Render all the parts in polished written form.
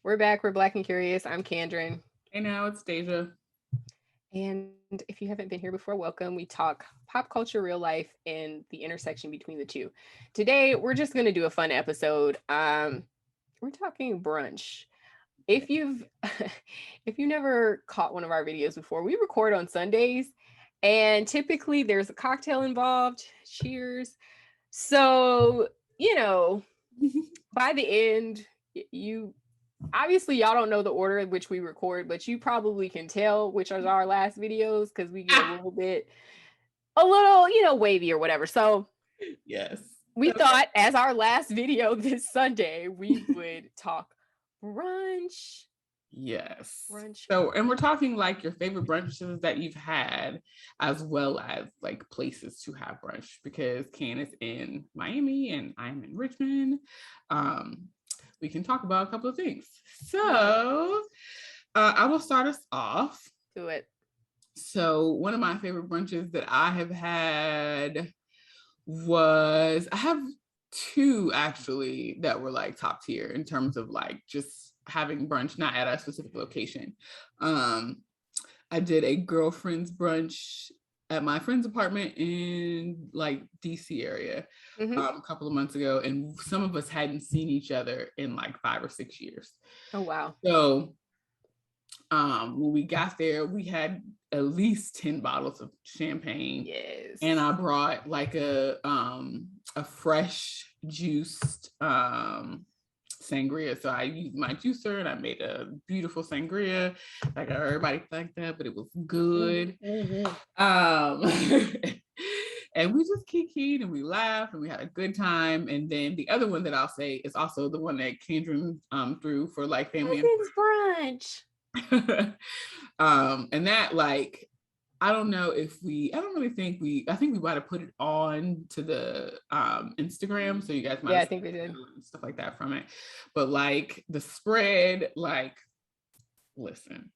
We're back. We're Black and Curious. I'm Kandron. Hey now, it's Dehjai. And if you haven't been here before, welcome. We talk pop culture, real life, and the intersection between the two. Today, we're just going to do a fun episode. We're talking brunch. Yeah. If you've if you never caught one of our videos before, we record on Sundays, and typically there's a cocktail involved. Cheers. So, you know, by the end, you obviously y'all don't know the order in which we record, but you probably can tell which are our last videos because we get a little, wavy or whatever. So Yes. we thought as our last video this Sunday, we would talk brunch. Yes. Brunch. So, and we're talking like your favorite brunches that you've had, as well as like places to have brunch, because Can is in Miami and I'm in Richmond. We can talk about a couple of things. So, I will start us off. Do it. So, one of my favorite brunches that I have had was, I have two actually that were like top tier in terms of like just having brunch, not at a specific location. I did a girlfriend's brunch at my friend's apartment in like DC area a couple of months ago, and some of us hadn't seen each other in like 5 or 6 years. Oh wow. So when we got there, we had at least 10 bottles of champagne. Yes. And I brought like a fresh juiced sangria. So I used my juicer and I made a beautiful sangria. Like everybody liked that, but it was good. And we just kikied and we laughed and we had a good time. And then the other one that I'll say is also the one that Kandron threw for like family brunch. And that like, I don't really think I think we might have put it on to the Instagram, so you guys might I think we did stuff like that from it. But like the spread, like, listen,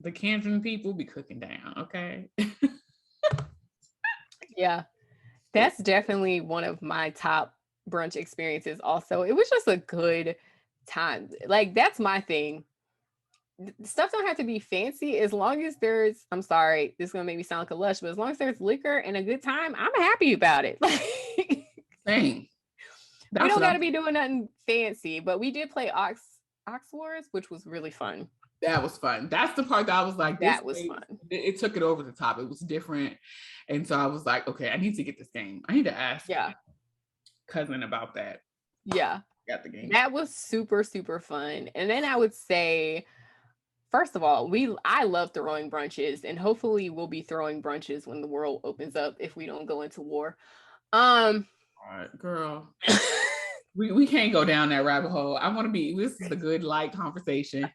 the Kandron people be cooking down, okay? Yeah, that's definitely one of my top brunch experiences. Also, it was just a good time. Like that's my thing. Stuff don't have to be fancy as long as there's, I'm sorry, this is gonna make me sound like a lush, but as long as there's liquor and a good time, I'm happy about it. Dang. We don't gotta be doing nothing fancy, but we did play Ox Wars, which was really fun. That was fun. That's the part that I was like, that was fun. It took it over the top. It was different. And so I was like, okay, I need to get this game. I need to ask cousin about that. Yeah. Got the game. That was super, super fun. And then I would say, first of all, I love throwing brunches, and hopefully we'll be throwing brunches when the world opens up if we don't go into war. All right, girl. we can't go down that rabbit hole. I want to be, this is a good light conversation.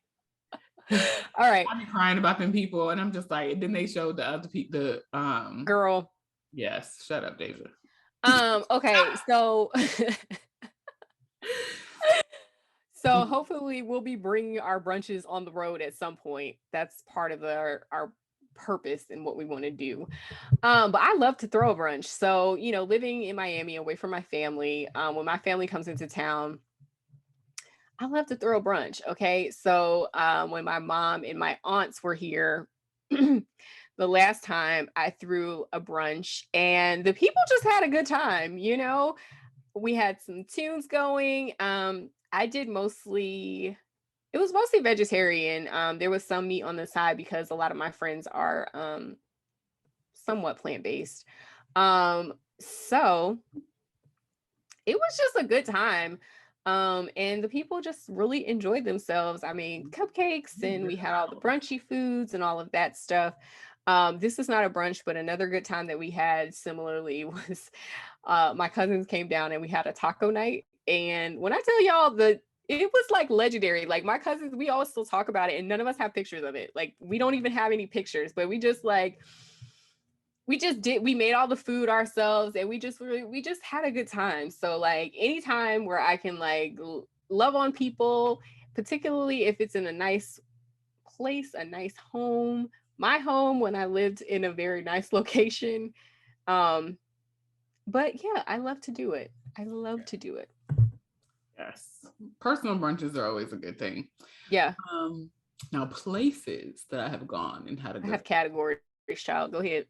All right. I've been crying about them people, and I'm just like, then they showed the other people, girl. Yes, shut up, Dehjai. Okay, so so hopefully we'll be bringing our brunches on the road at some point. That's part of our purpose and what we want to do. But I love to throw a brunch. So, living in Miami away from my family, when my family comes into town, I love to throw a brunch. Okay. So when my mom and my aunts were here, the last time I threw a brunch and the people just had a good time. We had some tunes going. I did it was mostly vegetarian. There was some meat on the side because a lot of my friends are somewhat plant-based. So it was just a good time. And the people just really enjoyed themselves. I mean, cupcakes, and we had all the brunchy foods and all of that stuff. This is not a brunch, but another good time that we had similarly was my cousins came down and we had a taco night. And when I tell y'all, it was like legendary. Like my cousins, we all still talk about it, and none of us have pictures of it. Like we don't even have any pictures, but we just made all the food ourselves, and we just had a good time. So like anytime where I can like love on people, particularly if it's in a nice place, a nice home, my home when I lived in a very nice location. But yeah, I love to do it. Yes. Personal brunches are always a good thing. Yeah. Now places that I have gone and had a I good have categories, child. Go ahead.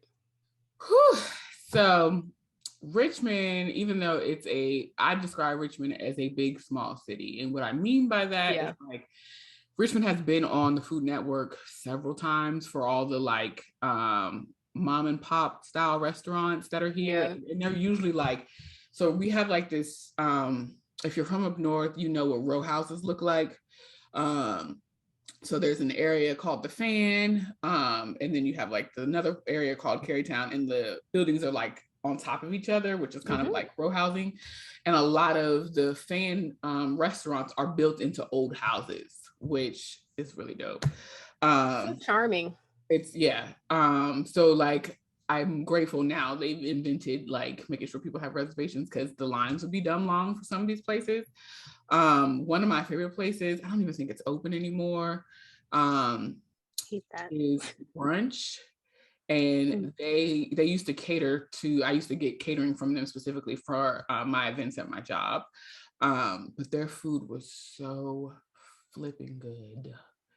Whew. So Richmond, even though I describe Richmond as a big, small city. And what I mean by that is like Richmond has been on the Food Network several times for all the like mom and pop style restaurants that are here. And they're usually like, so we have like this, if you're from up north, you know what row houses look like. So there's an area called the Fan, and then you have like another area called Carytown, and the buildings are like on top of each other, which is kind of like row housing. And a lot of the Fan restaurants are built into old houses, which is really dope. So charming. It's so like I'm grateful now they've invented like making sure people have reservations because the lines would be dumb long for some of these places. One of my favorite places, I don't even think it's open anymore, is Brunch. And they used to cater to, I used to get catering from them specifically for my events at my job. But their food was so flipping good.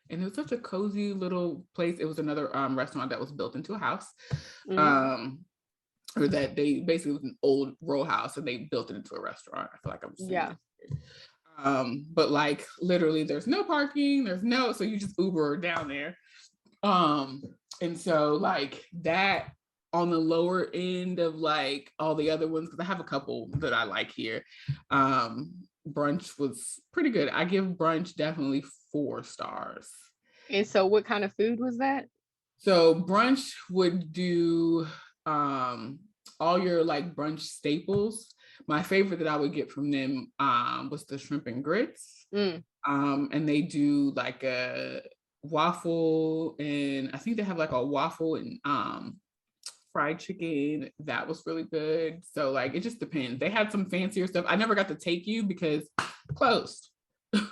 And it was such a cozy little place. It was another restaurant that was built into a house. Or that they basically was an old row house and they built it into a restaurant. I feel like I'm saying but like literally there's no parking, so you just Uber down there. And so like that on the lower end of like all the other ones, because I have a couple that I like here. Brunch was pretty good. I give Brunch definitely 4 stars. And so what kind of food was that? So Brunch would do all your like brunch staples. My favorite that I would get from them was the shrimp and grits. And they do like a waffle, and I think they have like a waffle and fried chicken that was really good. So like it just depends. They had some fancier stuff. I never got to take you because closed.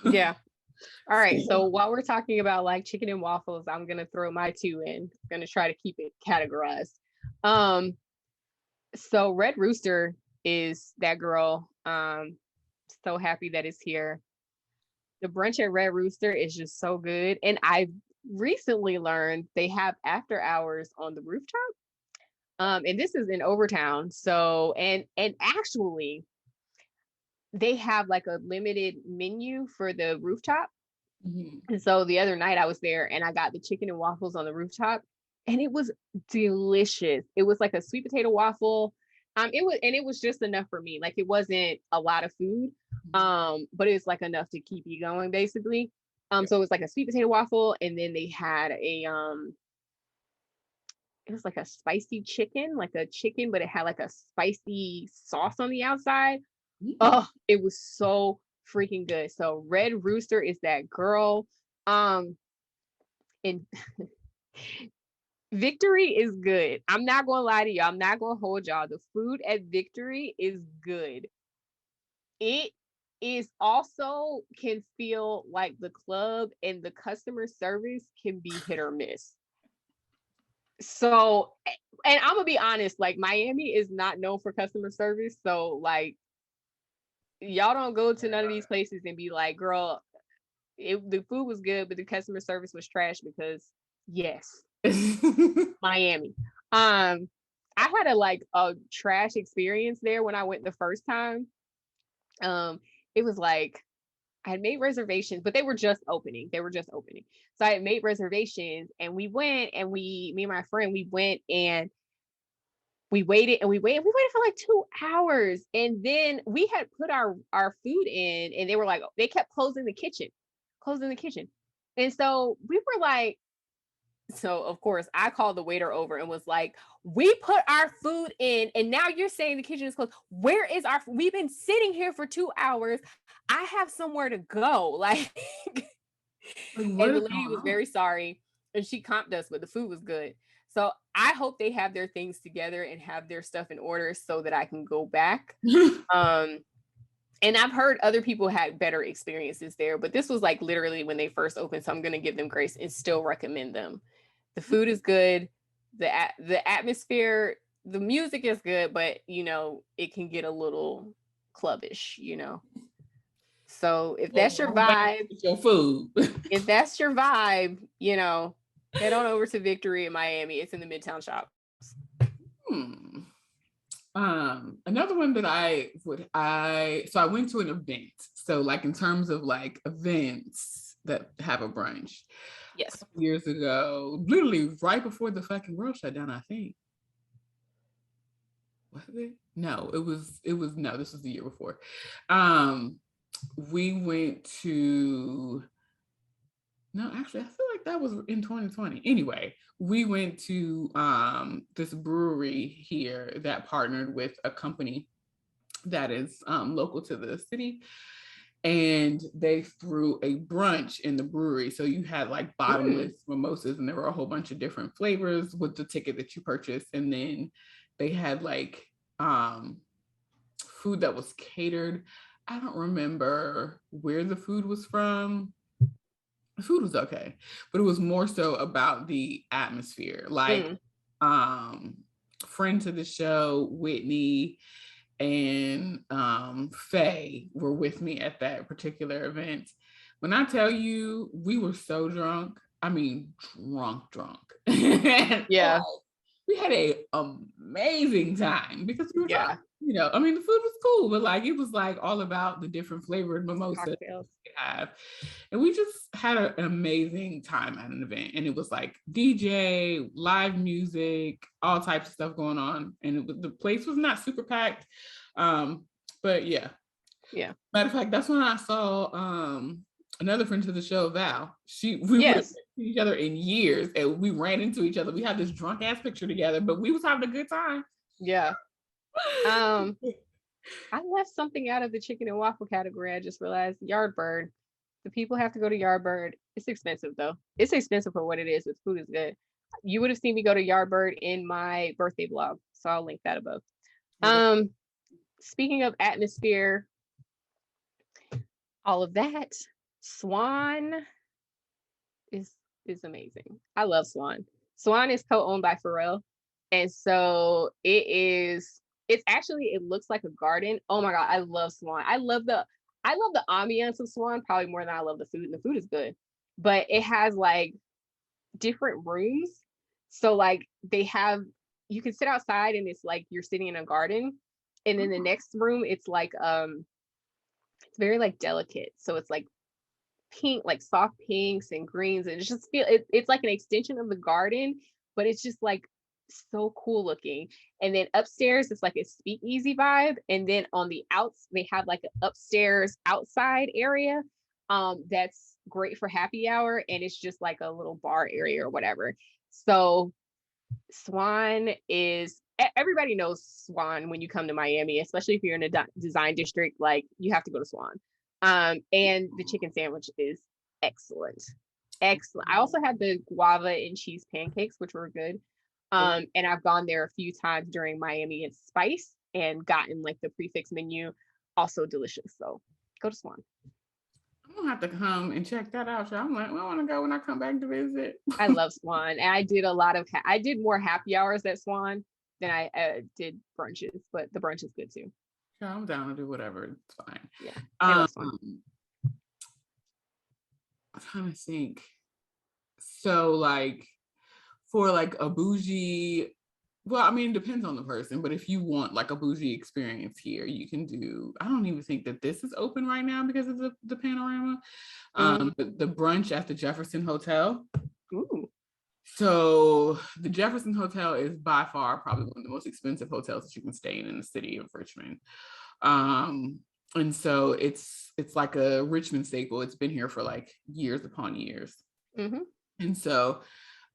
Yeah. All right. So while we're talking about like chicken and waffles, I'm gonna throw my 2 in. I'm gonna try to keep it categorized. So Red Rooster is that girl. So happy that it's here. The brunch at Red Rooster is just so good. And I recently learned they have after hours on the rooftop. And this is in Overtown. So and actually they have like a limited menu for the rooftop. And so the other night I was there and I got the chicken and waffles on the rooftop and it was delicious. It was like a sweet potato waffle. It was just enough for me. Like it wasn't a lot of food. But it was like enough to keep you going basically. So it was like a sweet potato waffle and then they had a it was like a spicy chicken, like a chicken, but it had like a spicy sauce on the outside. Oh, it was so freaking good. So Red Rooster is that girl. And Victory is good. I'm not gonna lie to y'all. I'm not gonna hold y'all. The food at Victory is good. It is also can feel like the club and the customer service can be hit or miss. So, and I'm gonna be honest, like Miami is not known for customer service. So like y'all don't go to none of these places and be like, girl, the food was good, but the customer service was trash because yes, Miami. I had a trash experience there when I went the first time. It was like I had made reservations, but they were just opening. So I had made reservations and we went and me and my friend, we went and we waited for like 2 hours. And then we had put our food in and they were like, they kept closing the kitchen. And so we were like, so of course I called the waiter over and was like, we put our food in and now you're saying the kitchen is closed. Where is we've been sitting here for 2 hours. I have somewhere to go. Like, and the lady was very sorry and she comped us, but the food was good. So I hope they have their things together and have their stuff in order so that I can go back. And I've heard other people had better experiences there, but this was like literally when they first opened. So I'm going to give them grace and still recommend them. The food is good. The atmosphere, the music is good, but you know, it can get a little clubbish, you know? So if that's your vibe, your food. if that's your vibe, you know, head on over to Victory in Miami. It's in the Midtown Shops. Another one that I went to an event. So like in terms of like events that have a brunch. Yes. A couple years ago, literally right before the fucking world shut down, I think. Was it? No, it was no, this was the year before. We went to no, actually, I feel like that was in 2020. Anyway, we went to this brewery here that partnered with a company that is local to the city. And they threw a brunch in the brewery. So you had like bottomless mimosas, and there were a whole bunch of different flavors with the ticket that you purchased. And then they had like food that was catered. I don't remember where the food was from. The food was okay, but it was more so about the atmosphere. Like friend to the show, Whitney and Faye were with me at that particular event. When I tell you, we were so drunk. I mean, drunk. Yeah. We had a amazing time because we were drunk. You know, I mean, the food was cool, but like it was like all about the different flavored mimosas we have. And we just had an amazing time at an event. And it was like DJ, live music, all types of stuff going on. And the place was not super packed. But yeah. Yeah. Matter of fact, that's when I saw another friend to the show, Val. We wouldn't see each other in years, and we ran into each other. We had this drunk ass picture together, but we was having a good time. Yeah. I left something out of the chicken and waffle category. I just realized Yardbird. The people have to go to Yardbird. It's expensive though. It's expensive for what it is. The food is good. You would have seen me go to Yardbird in my birthday vlog, so I'll link that above. Speaking of atmosphere, all of that, Swan is amazing. I love Swan. Swan is co-owned by Pharrell, and so it looks like a garden. Oh my god, I love Swan. I love the ambiance of Swan probably more than I love the food, and the food is good. But it has like different rooms. So like you can sit outside and it's like you're sitting in a garden. And then the next room, it's like it's very like delicate. So it's like pink, like soft pinks and greens, and it's like an extension of the garden, but it's just like so cool looking. And then upstairs it's like a speakeasy vibe, and then on the outs they have like an upstairs outside area that's great for happy hour, and it's just like a little bar area or whatever. So Swan is, everybody knows Swan when you come to Miami, especially if you're in a design district. Like you have to go to Swan. And the chicken sandwich is excellent. I also had the guava and cheese pancakes, which were good. And I've gone there a few times during Miami and Spice and gotten like the prefix menu, also delicious. So go to Swan. I'm gonna have to come and check that out. So I'm like, well, I want to go when I come back to visit. I love Swan, and I did I did more happy hours at Swan than I did brunches, but the brunch is good too. Yeah, I'm down to do whatever. It's fine. Yeah, I love Swan. I'm trying to think. So like for like a bougie, well, I mean, it depends on the person, but if you want like a bougie experience here, you can do, I don't even think that this is open right now because of the panorama. The brunch at the Jefferson Hotel. Ooh. So the Jefferson Hotel is by far probably one of the most expensive hotels that you can stay in the city of Richmond. And so it's like a Richmond staple. It's been here for like years upon years. And so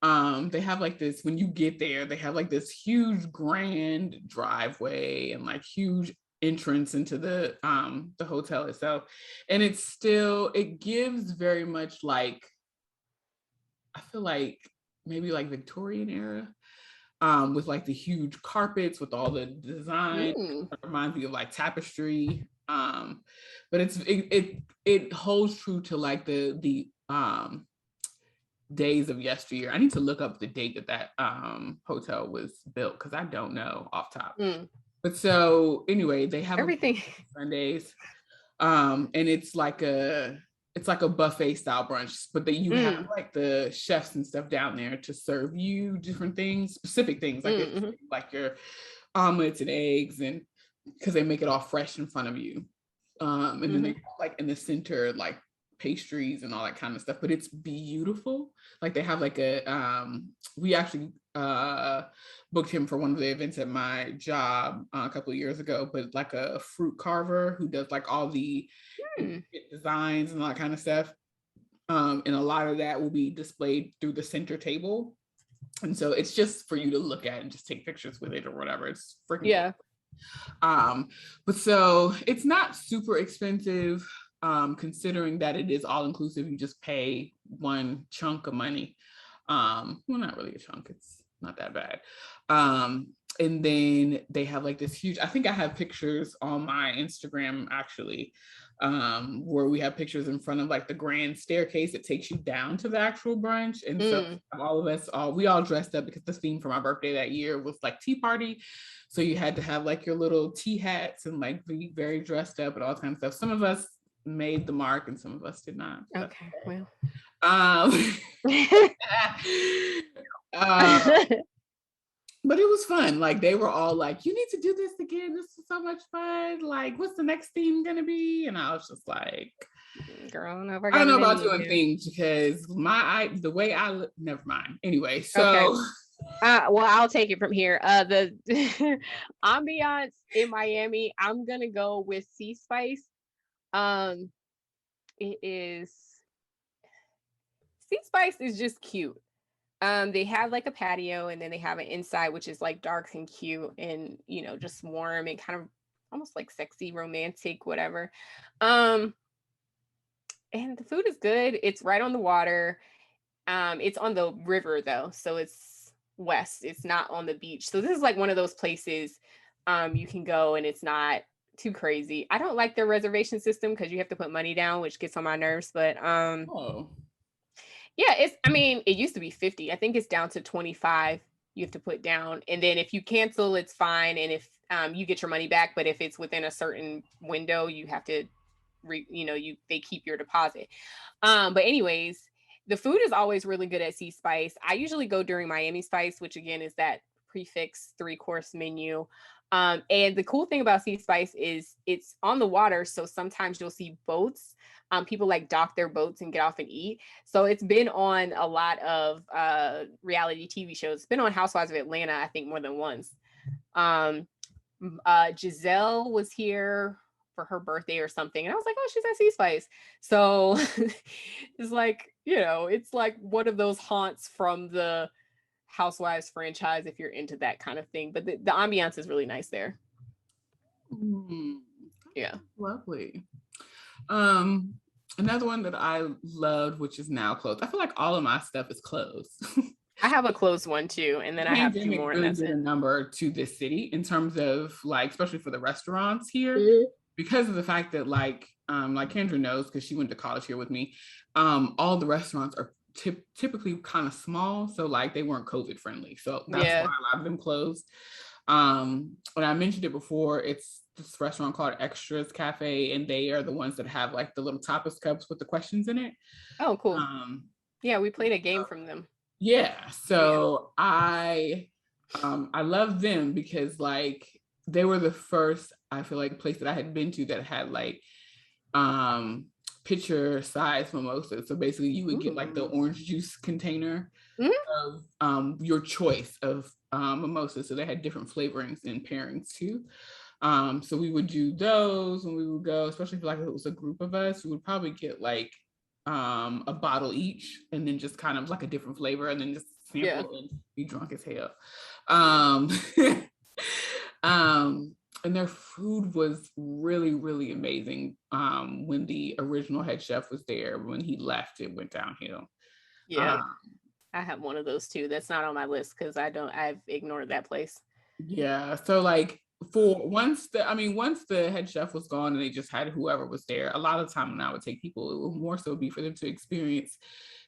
they have like this, when you get there, they have like this huge grand driveway and like huge entrance into the hotel itself. And it gives very much like, I feel like maybe like Victorian era, with like the huge carpets with all the design. It reminds me of like tapestry. But it holds true to like the days of yesteryear. I need to look up the date that hotel was built because I don't know off top. But so anyway, they have everything Sundays. And it's like a buffet style brunch, but then you have like the chefs and stuff down there to serve you different things, specific things, like your omelets and eggs, and because they make it all fresh in front of you. And then they have, like in the center, like pastries and all that kind of stuff, but it's beautiful. Like they have like we actually booked him for one of the events at my job a couple of years ago, but like a fruit carver who does like all the designs and all that kind of stuff. And a lot of that will be displayed through the center table. And so it's just for you to look at and just take pictures with it or whatever. It's freaking cool. But so it's not super expensive, considering that it is all inclusive. You just pay one chunk of money. Well, not really a chunk, it's not that bad. And then they have like this huge, I think I have pictures on my Instagram actually, where we have pictures in front of like the grand staircase that takes you down to the actual brunch. And so all of us, we all dressed up because the theme for my birthday that year was like tea party. So you had to have like your little tea hats and like be very dressed up and all kinds of stuff. Some of us made the mark and some of us did not. Okay, well. But it was fun. Like they were all like, you need to do this again. This is so much fun. Like, what's the next theme gonna be? And I was just like, girl, I don't know about doing themes because the way I never mind. Anyway, so okay. Well, I'll take it from here. The ambiance in Miami, I'm gonna go with Seaspice. Seaspice is just cute. They have like a patio, and then they have an inside which is like dark and cute and just warm and kind of almost like sexy, romantic, whatever. And the food is good. It's right on the water. It's on the river though, so it's west. It's not on the beach. So this is like one of those places you can go and it's not too crazy. I don't like their reservation system because you have to put money down, which gets on my nerves, but yeah, it used to be 50. I think it's down to 25 you have to put down. And then if you cancel, it's fine. And if you get your money back, but if it's within a certain window, you have to, they keep your deposit. But anyways, the food is always really good at Seaspice. I usually go during Miami Spice, which again is that prefix 3-course menu. And the cool thing about Seaspice is it's on the water. So sometimes you'll see boats. People like dock their boats and get off and eat. So it's been on a lot of reality TV shows. It's been on Housewives of Atlanta, I think, more than once. Giselle was here for her birthday or something. And I was like, oh, she's at Seaspice. So it's like, it's like one of those haunts from the Housewives franchise if you're into that kind of thing. But the ambiance is really nice there. Yeah. Lovely. Another one that I loved, which is now closed. I feel like all of my stuff is closed. I have a closed one too, and then I have 2 more. Really did a number to this city in terms of like, especially for the restaurants here, because of the fact that like Kendra knows because she went to college here with me. All the restaurants are typically kind of small, so like they weren't COVID friendly, so that's why a lot of them closed. When I mentioned it before, it's this restaurant called Xtra's Cafe, and they are the ones that have like the little tapas cups with the questions in it. Oh, cool. Yeah, we played a game from them. Yeah, so I love them because like they were the first, I feel like, place that I had been to that had like pitcher size mimosas. So basically you would get like the orange juice container of your choice of mimosas. So they had different flavorings and pairings too. So we would do those when we would go, especially if like it was a group of us. We would probably get like a bottle each, and then just kind of like a different flavor, and then just sample and be drunk as hell. And their food was really, really amazing. When the original head chef was there, when he left, it went downhill. Yeah, I have one of those too. That's not on my list because I've ignored that place. Yeah, so like once the head chef was gone and they just had whoever was there, a lot of the time when I would take people, it would more so be for them to experience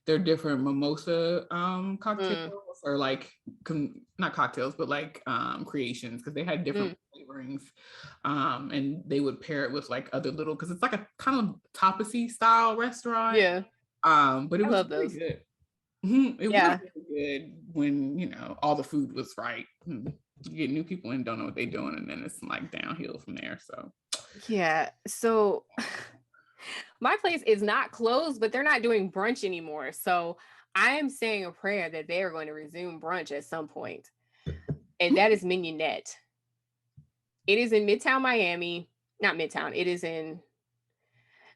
their different mimosa cocktails or like not cocktails but like creations, because they had different flavors flavorings. And they would pair it with like other little, because it's like a kind of tapas-y style restaurant. Yeah. But it I was love really those. good. It Yeah. was really good when, you know, all the food was right. You get new people and don't know what they're doing, and then it's like downhill from there. So Yeah. So my place is not closed, but they're not doing brunch anymore. So I am saying a prayer that they are going to resume brunch at some point. And that is Mignonette. It is in Midtown Miami. Not Midtown. It is in,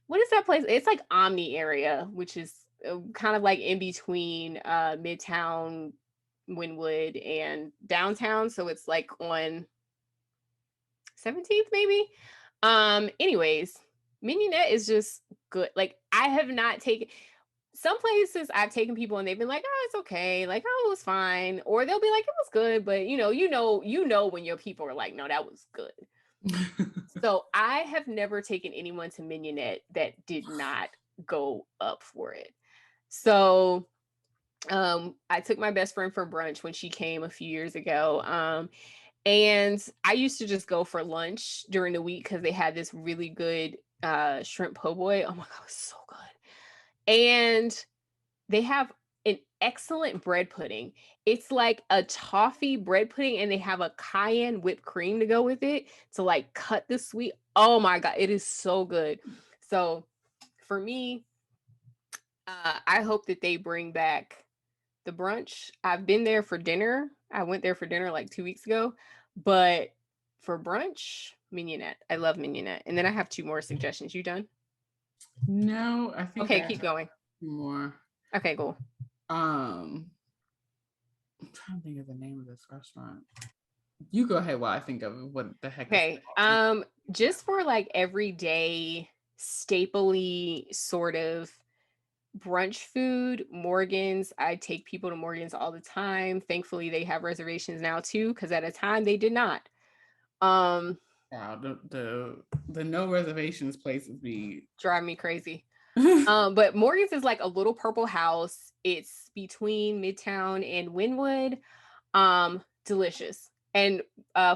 what is that place? It's like Omni area, which is kind of like in between Midtown, Wynwood, and downtown. So it's like on 17th, maybe. Anyways, Mignonette is just good. Like, I have not taken some places, I've taken people and they've been like, oh, it's okay, like, oh, it was fine, or they'll be like, it was good, but you know when your people are like, no, that was good. So I have never taken anyone to Mignonette that did not go up for it. So I took my best friend for brunch when she came a few years ago. And I used to just go for lunch during the week because they had this really good shrimp po' boy. Oh my God, it was so good. And they have an excellent bread pudding. It's like a toffee bread pudding, and they have a cayenne whipped cream to go with it to like cut the sweet. Oh my God, it is so good. So for me, I hope that they bring back the brunch. I've been there for dinner. I went there for dinner like 2 weeks ago, but for brunch, Mignonette. I love Mignonette. And then I have 2 more suggestions. You done? No, I think Okay, keep going. More. Okay, cool. I'm trying to think of the name of this restaurant. You go ahead while I think of what the heck. Okay. Just for like everyday stapley sort of brunch food, Morgan's. I take people to Morgan's all the time. Thankfully, they have reservations now too, because at a time they did not. Wow, the no reservations places be Drive me crazy. But Morgan's is like a little purple house. It's between Midtown and Wynwood. Delicious. And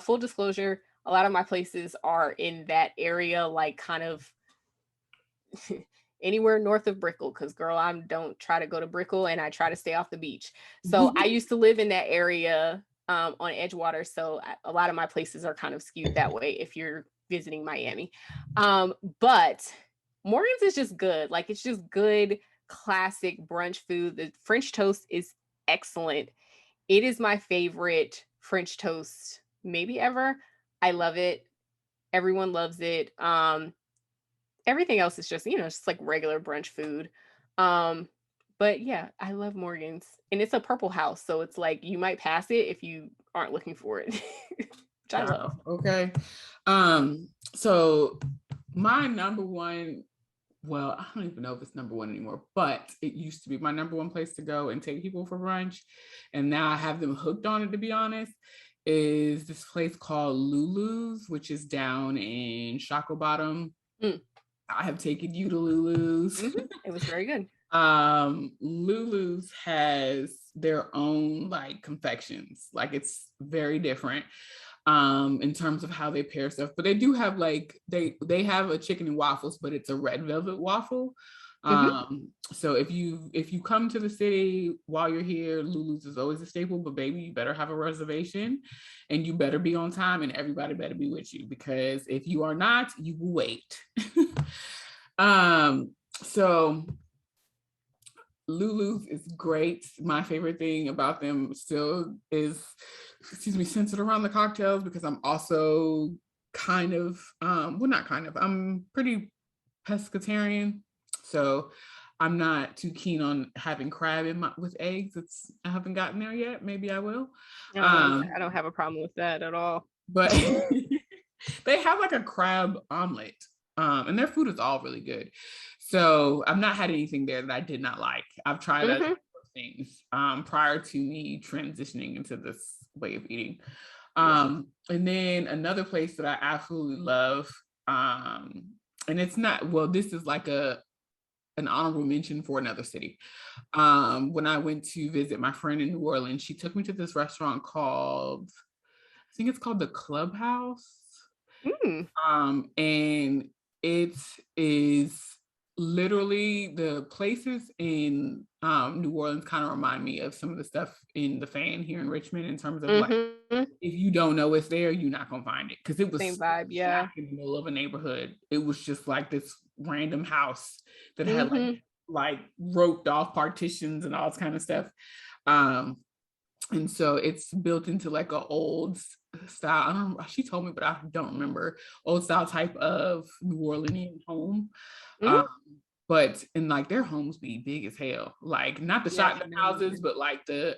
full disclosure, a lot of my places are in that area, like kind of anywhere north of Brickell, because girl, I don't try to go to Brickell and I try to stay off the beach. So I used to live in that area on Edgewater. So a lot of my places are kind of skewed that way if you're visiting Miami. But Morgan's is just good. Like, it's just good, classic brunch food. The French toast is excellent. It is my favorite French toast maybe ever. I love it. Everyone loves it. Everything else is just, it's just like regular brunch food. But yeah, I love Morgan's. And it's a purple house, so it's like you might pass it if you aren't looking for it. Which I love. Okay. So my number one, well, I don't even know if it's number one anymore, but it used to be my number one place to go and take people for brunch. And now I have them hooked on it, to be honest, is this place called Lulus, which is down in Shockoe Bottom. I have taken you to Lulu's. It was very good. Lulu's has their own like confections. Like, it's very different in terms of how they pair stuff. But they do have like they have a chicken and waffles, but it's a red velvet waffle. So if you come to the city while you're here, Lulu's is always a staple, but baby, you better have a reservation and you better be on time and everybody better be with you, because if you are not, you will wait. So Lulu's is great. My favorite thing about them still is, centered around the cocktails, because I'm also kind of, I'm pretty pescatarian. So I'm not too keen on having crab with eggs. I haven't gotten there yet. Maybe I will. I don't have a problem with that at all. But they have like a crab omelet. And their food is all really good. So I've not had anything there that I did not like. I've tried other things prior to me transitioning into this way of eating. And then another place that I absolutely love, and it's not, well, this is like an honorable mention for another city. When I went to visit my friend in New Orleans, she took me to this restaurant called, I think it's called the Clubhouse. And it is literally the places in New Orleans kind of remind me of some of the stuff in the Fan here in Richmond in terms of like, if you don't know it's there, you're not gonna find it, because it was Same vibe, yeah. in the middle of a neighborhood. It was just like this random house that had like roped off partitions and all this kind of stuff. And so it's built into like an old style. I don't know, she told me, but I don't remember, old style type of New Orleanian home. But and like their homes be big as hell. Like not the shotgun houses, but like I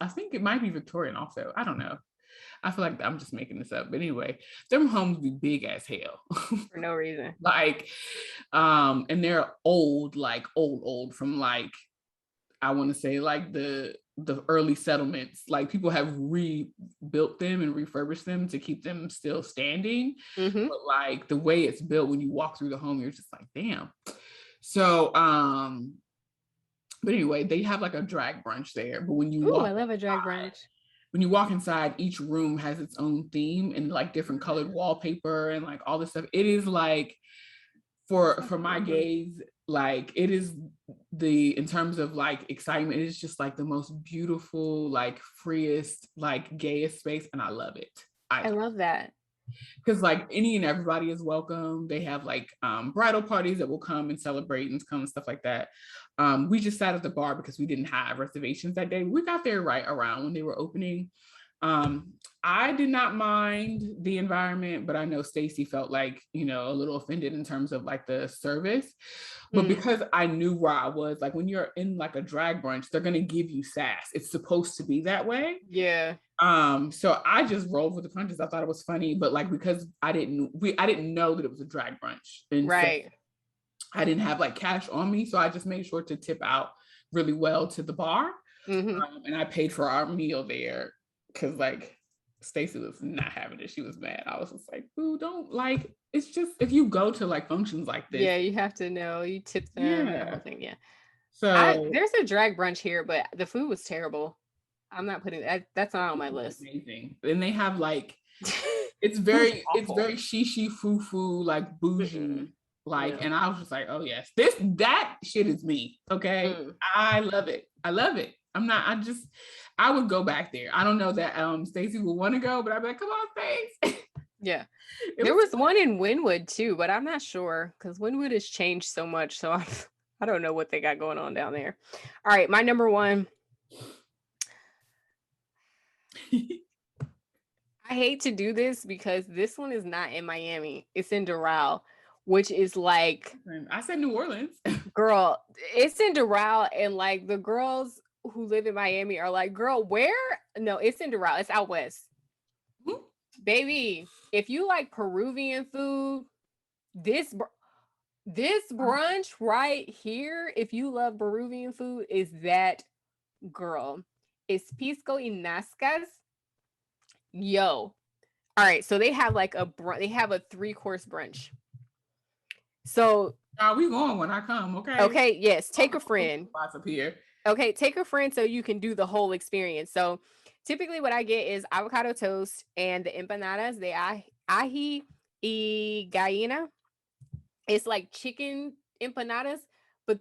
think it might be Victorian also. I don't know. I feel like I'm just making this up. But anyway, them homes be big as hell. For no reason. Like, and they're old, like old from like, I want to say like the early settlements. Like people have rebuilt them and refurbished them to keep them still standing. But like the way it's built, when you walk through the home, you're just like, damn. So, but anyway, they have like a drag brunch there. But when you walk, I love a drag brunch. When you walk inside, each room has its own theme and like different colored wallpaper and like all this stuff. It is like, for my gaze, like it is in terms of like excitement, it is just like the most beautiful, like freest, like gayest space, and I love it. I love that. Because like any and everybody is welcome. They have like bridal parties that will come and celebrate and come and stuff like that. We just sat at the bar because we didn't have reservations that day. We got there right around when they were opening. I did not mind the environment, but I know Stacy felt like, a little offended in terms of like the service. But because I knew where I was, like when you're in like a drag brunch, they're gonna give you sass. It's supposed to be that way. Yeah. So I just rolled with the punches. I thought it was funny, but like because I didn't know that it was a drag brunch, and right. So I didn't have like cash on me, so I just made sure to tip out really well to the bar, and I paid for our meal there because like Stacey was not having it. She was mad. I was just like, "Ooh, don't like." It's just if you go to like functions like this, yeah, you have to know you tip them. Yeah. The whole thing, yeah. So there's a drag brunch here, but the food was terrible. I'm not putting that's not on my list. Amazing. And they have like it's very shishi foo like bougie. Like, and I was just like, oh yes, that shit is me. Okay. I love it. I would go back there. I don't know that Stacey would want to go, but I'd be like, come on, thanks. Yeah. There was one in Wynwood too, but I'm not sure because Wynwood has changed so much. So I don't know what they got going on down there. All right, my number one. I hate to do this because this one is not in Miami. It's in Doral, which is like, I said New Orleans. Girl, it's in Doral, and like the girls who live in Miami are like, girl, where? No, it's in Doral. It's out west. Baby, if you like Peruvian food, this brunch right here, if you love Peruvian food, is that girl. It's Pisco y Nazca. Yo. All right, so they have like a 3-course brunch. So we going when I come, okay? Okay, yes, take a friend. Spots up here. Okay, take a friend so you can do the whole experience. So typically what I get is avocado toast and the empanadas de ají y gallina. It's like chicken empanadas, but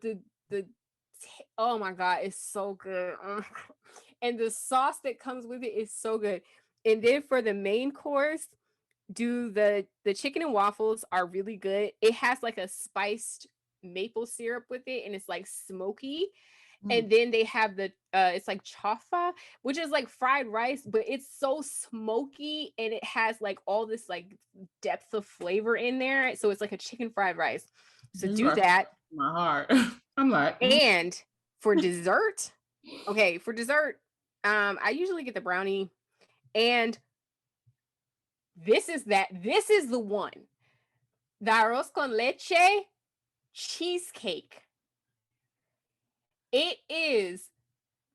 oh my God, it's so good. And the sauce that comes with it is so good. And then for the main course, the chicken and waffles are really good. It has like a spiced maple syrup with it, and it's like smoky. And then they have the it's like chafa, which is like fried rice, but it's so smoky and it has like all this like depth of flavor in there. So it's like a chicken fried rice. So do that. My heart. I'm like, and for dessert, I usually get the brownie, and this is the one. The arroz con leche cheesecake. It is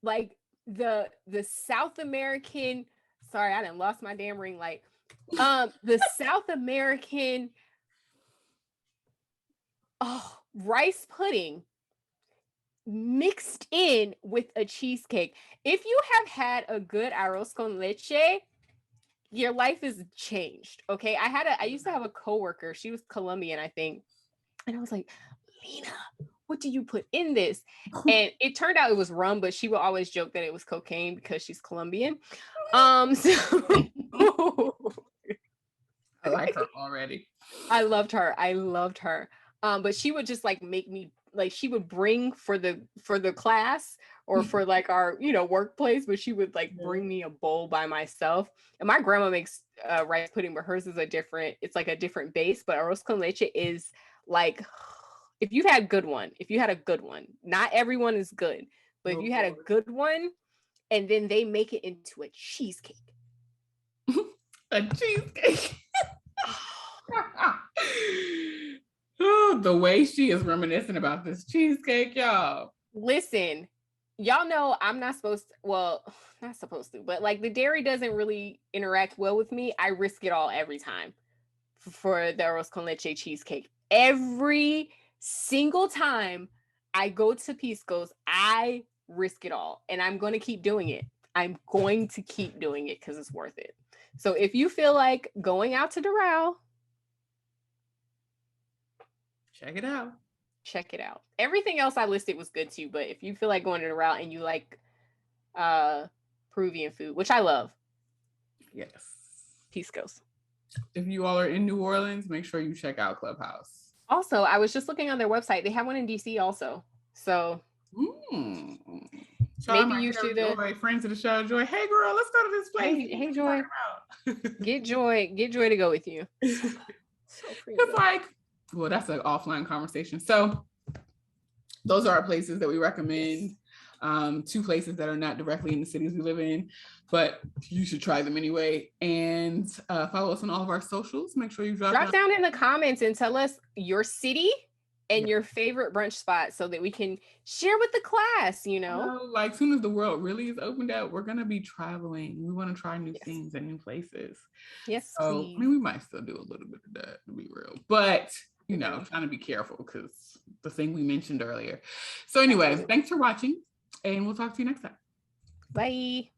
like the South American, sorry, I done lost my damn ring light. The South American rice pudding mixed in with a cheesecake. If you have had a good arroz con leche, your life is changed. Okay. I used to have a coworker. She was Colombian, I think. And I was like, Lena, what do you put in this? And it turned out it was rum, but she would always joke that it was cocaine because she's Colombian. So I like her already. I loved her. I loved her. But she would just like make me like she would bring for the class or for like our workplace, but she would like bring me a bowl by myself. And my grandma makes rice pudding, but hers is it's like a different base. But arroz con leche is like if you had a good one, not everyone is good, but if you had a good one, and then they make it into a cheesecake. A cheesecake. Oh, the way she is reminiscing about this cheesecake, y'all. Listen, y'all know I'm not supposed to, not supposed to, but like the dairy doesn't really interact well with me. I risk it all every time for the arroz con leche cheesecake. Every single time I go to Pisco's, I risk it all. And I'm going to keep doing it. I'm going to keep doing it because it's worth it. So if you feel like going out to Doral, check it out. Check it out. Everything else I listed was good too, but if you feel like going to Doral and you like Peruvian food, which I love. Yes. Pisco's. If you all are in New Orleans, make sure you check out Clubhouse. Also, I was just looking on their website. They have one in DC also. So maybe you should friends of the show, Joy. Hey girl, let's go to this place. Hey Joy. Get Joy to go with you. So it's like, well, that's an offline conversation. So those are our places that we recommend. 2 places that are not directly in the cities we live in, but you should try them anyway. And follow us on all of our socials. Make sure you drop down in the comments and tell us your city and your favorite brunch spot so that we can share with the class, like soon as the world really is opened up, we're going to be traveling. We want to try new things and new places. Yes, so please. I mean, we might still do a little bit of that, to be real, but trying to be careful because the thing we mentioned earlier. So anyway, thanks for watching and we'll talk to you next time. Bye.